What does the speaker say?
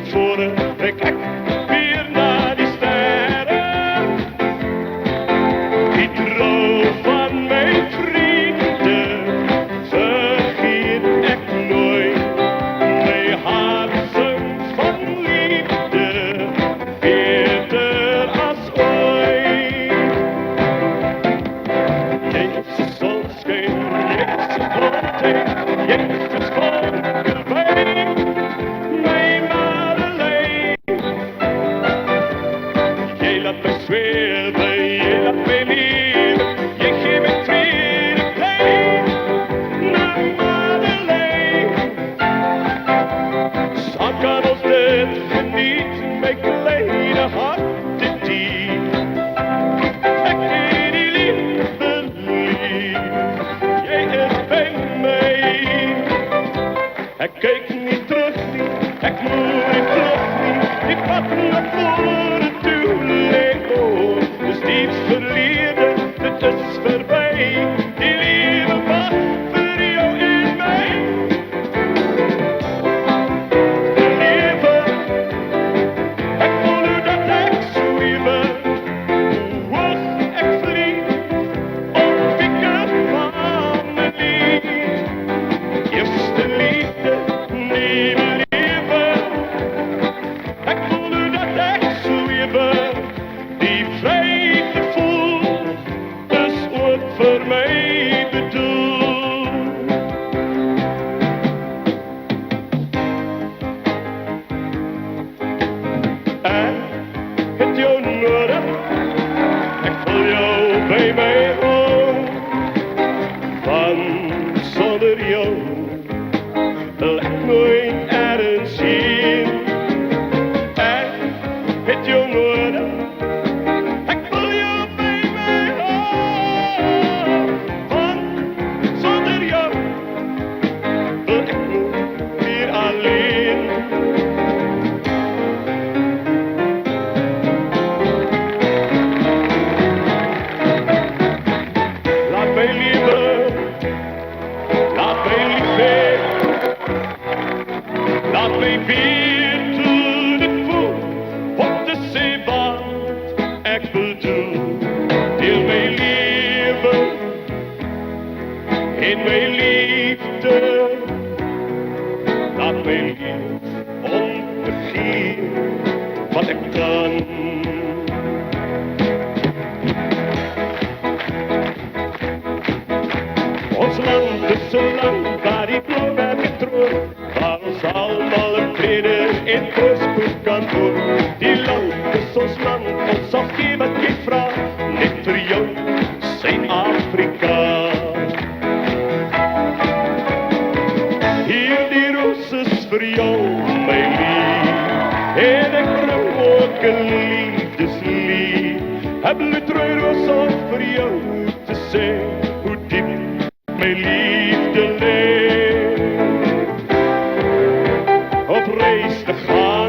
tevoren, ik kijk weer naar die sterren. Die droom van mijn vrienden, vergeet ik nooit. Mijn hart zingt van liefde, eerder als ooit. Jezus zal schijnen, Jezus altijd, Jezus komt erbij. Mijn Madeleine, jij laat mij zweven, jij laat mij leven, jij geeft mij tweede pijn. Mijn Madeleine, zo kan ons dit genieten, mijn kleine harten diep. Ik ken die liefde lief, jij is bij mij. Ik kijk niet terug, ik moet niet terug, ik pad naar voren toe, Leo. Dus niets verleden, het is voorbij. Die liefde was voor jou en mij. De liefde, ik voel nu dat ik zweven. Hoe hoog ik vlieg, op ik van mijn lied. Eerste liefde, nieuwe liefde. Ik voel nu dat ik zweven. Die vrij gevoel is ook voor mij bedoeld. En het jou nodig, ik voel jou bij mij ook. Want zonder jou wil ik nooit ergens heen. En het jou nodig, ik voel jou bij mij ook. Want zonder jou wil ik nooit meer alleen. Laat mij leven, laat mij liefhebben. Laat mij weten, ik voel wat de zee wat ik bedoel. Deel mijn leven in mijn liefde. Laat mij lief om te geven wat ik kan. Ons land is zo lang waar die blauwwerk in troon, waar ons allemaal een vrede in voorspoed kan doen. Die land is ons land, ons zal geven wat je vraagt, niet voor jou, Zuid-Afrika. Hier die roos is voor jou, mijn lief, en ik breng ook een liefdeslied. Heb bloedrooi roos op voor jou te zijn, hoe diep mijn liefde leeft. Op reis te gaan